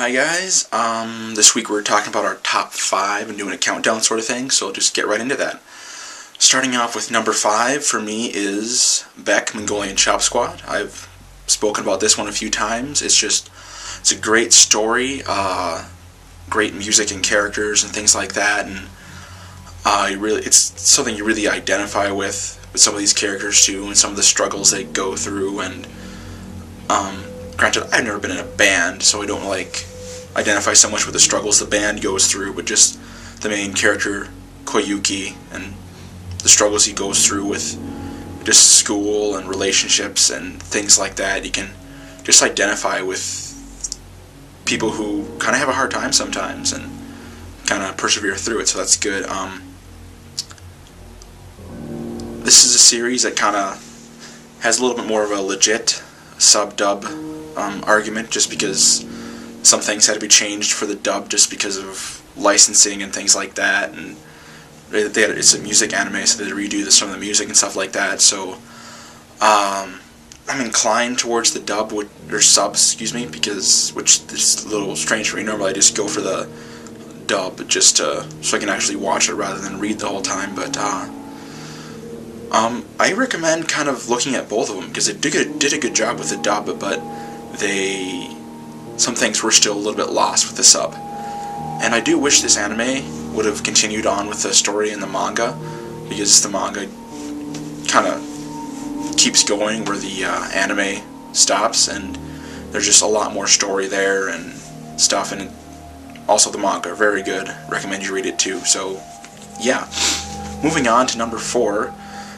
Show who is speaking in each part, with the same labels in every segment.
Speaker 1: Hi guys, this week we're talking about our top 5 and doing a countdown sort of thing, so just get right into that. Starting off with number 5 for me is Beck, Mongolian Chop Squad. I've spoken about this one a few times. It's a great story, great music and characters and things like that, and it's something you really identify with some of these characters too, and some of the struggles they go through. And granted, I've never been in a band, so I don't identify so much with the struggles the band goes through, but just the main character, Koyuki, and the struggles he goes through with just school and relationships and things like that. You can just identify with people who kind of have a hard time sometimes and kind of persevere through it, so that's good. This is a series that kind of has a little bit more of a legit sub-dub argument, just because some things had to be changed for the dub just because of licensing and things like that, and it's a music anime, so they redo some of the music and stuff like that. So I'm inclined towards the dub, or sub, excuse me, which is a little strange for me. Normally I just go for the dub just so I can actually watch it rather than read the whole time, but I recommend kind of looking at both of them, because they did a good job with the dub, but some things were still a little bit lost with the sub. And I do wish this anime would have continued on with the story in the manga, because the manga kind of keeps going where the anime stops, and there's just a lot more story there and stuff. And also the manga, very good. Recommend you read it too. So yeah, moving on to number 4.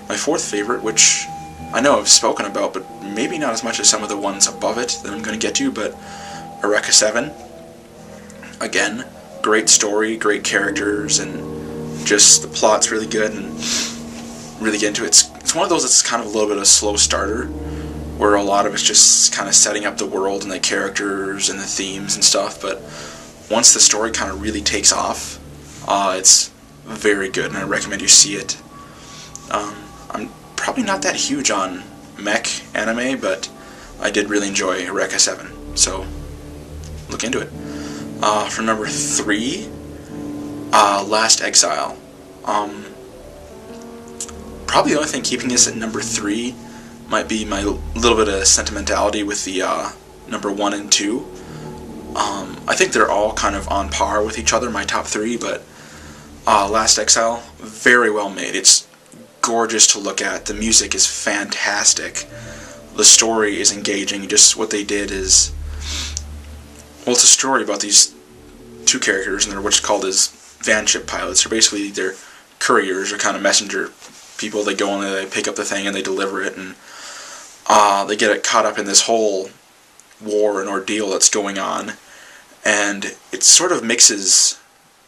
Speaker 1: My 4th favorite, which I know I've spoken about, but maybe not as much as some of the ones above it that I'm going to get to, but Eureka 7. Again, great story, great characters, and just the plot's really good, and really get into it. It's one of those that's kind of a little bit of a slow starter, where a lot of it's just kind of setting up the world and the characters and the themes and stuff, but once the story kind of really takes off, it's very good, and I recommend you see it. I'm probably not that huge on mech anime, but I did really enjoy Eureka 7, so look into it. For number 3, Last Exile. Probably the only thing keeping this at number 3 might be my little bit of sentimentality with the number 1 and 2. I think they're all kind of on par with each other, my top 3, but Last Exile, very well made. It's gorgeous to look at. The music is fantastic. The story is engaging. Just what they did is, well, it's a story about these 2 characters, and they're what's called as vanship pilots. They're basically, they're couriers, or kind of messenger people. They go and they pick up the thing and they deliver it, and they get caught up in this whole war and ordeal that's going on, and it sort of mixes,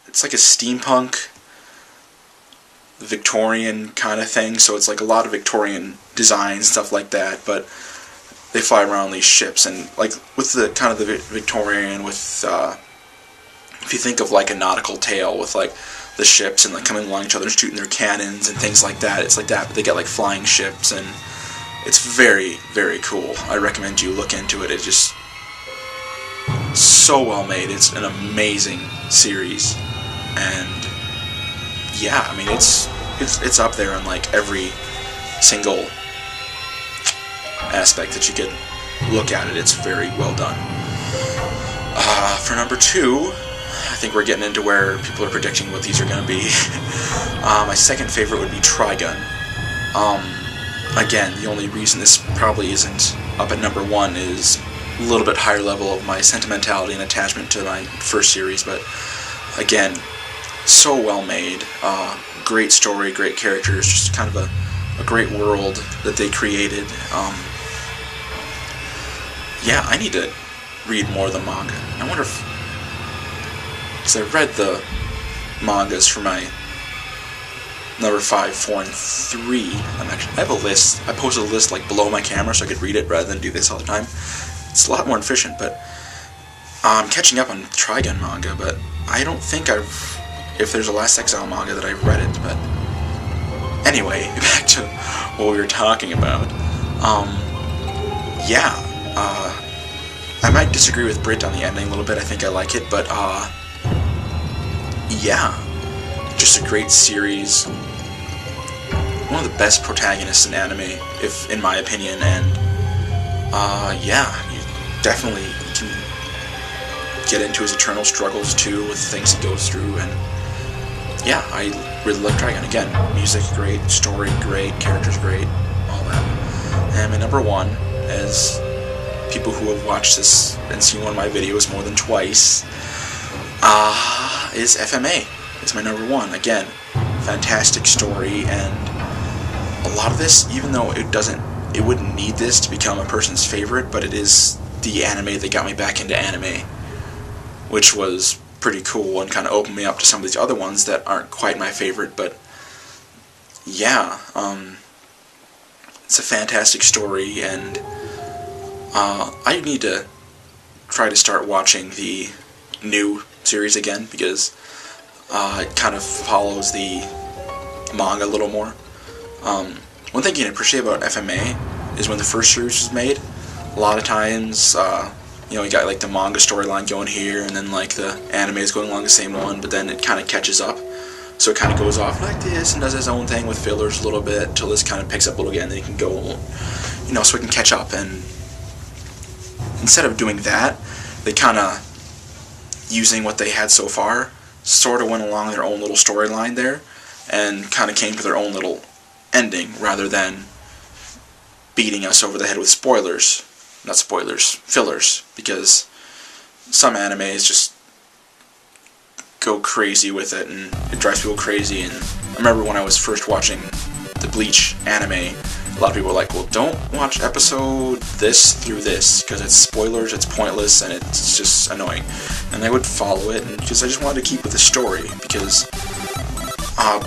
Speaker 1: it's like a steampunk Victorian kind of thing, so it's like a lot of Victorian designs, stuff like that, but they fly around these ships, and like with the kind of the Victorian, with if you think of like a nautical tale with like the ships and like coming along each other shooting their cannons and things like that, it's like that, but they get like flying ships, and it's very, very cool. I recommend you look into it. It's just so well made. It's an amazing series, and yeah, I mean, it's up there on like every single aspect that you could look at it. It's very well done. For number 2, I think we're getting into where people are predicting what these are going to be. My second favorite would be Trigun. Again, the only reason this probably isn't up at number 1 is a little bit higher level of my sentimentality and attachment to my first series, but again, so well made, great story, great characters, just kind of a great world that they created. Yeah, I need to read more of the manga. I wonder if, because I read the mangas for my number 5, 4, and 3. I have a list. I posted a list like below my camera so I could read it rather than do this all the time. It's a lot more efficient, but I'm catching up on Trigun manga, but I don't think if there's a Last Exile manga that I've read it, but anyway, back to what we were talking about. Yeah, I might disagree with Brit on the ending a little bit. I think I like it, but yeah, just a great series. One of the best protagonists in anime, if in my opinion, and yeah, you definitely can get into his eternal struggles too with things he goes through, and yeah, I really love Trigun. Again, music great, story great, characters great, all that. And my number one, as people who have watched this and seen one of my videos more than twice, is FMA. It's my number one. Again, fantastic story, and a lot of this, even though it wouldn't need this to become a person's favorite, but it is the anime that got me back into anime, which was pretty cool and kind of opened me up to some of these other ones that aren't quite my favorite. But yeah, it's a fantastic story, and I need to try to start watching the new series again, because it kind of follows the manga a little more. One thing you can appreciate about FMA is when the first series was made, a lot of times, you got like the manga storyline going here, and then like the anime is going along the same one, but then it kind of catches up. So it kind of goes off like this and does its own thing with fillers a little bit until this kind of picks up a little again, and then you can go, so it can catch up. And instead of doing that, they kind of, using what they had so far, sort of went along their own little storyline there, and kind of came to their own little ending, rather than beating us over the head with spoilers. Not spoilers, fillers, because some animes just go crazy with it, and it drives people crazy. And I remember when I was first watching the Bleach anime, a lot of people were like, well, don't watch episode this through this, because it's spoilers, it's pointless, and it's just annoying. And I would follow it, and because I just wanted to keep with the story, because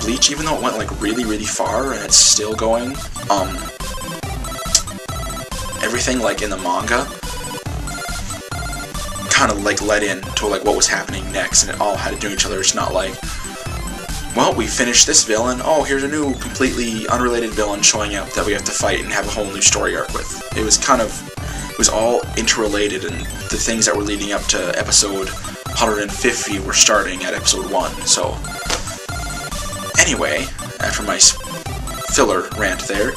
Speaker 1: Bleach, even though it went like really, really far, and it's still going, everything like in the manga kind of like led in to like what was happening next, and it all had to do with each other. It's not like, well, we finished this villain, oh, here's a new completely unrelated villain showing up that we have to fight and have a whole new story arc with. It was all interrelated, and the things that were leading up to episode 150 were starting at episode 1. So anyway, after my filler rant there,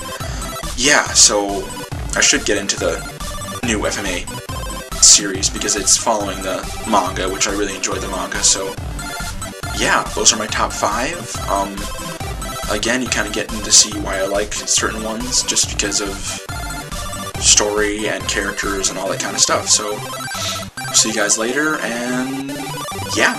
Speaker 1: yeah, so I should get into the new FMA series, because it's following the manga, which I really enjoyed the manga. So yeah, those are my top 5. Again, you kind of get to see why I like certain ones, just because of story and characters and all that kind of stuff. So see you guys later, and yeah.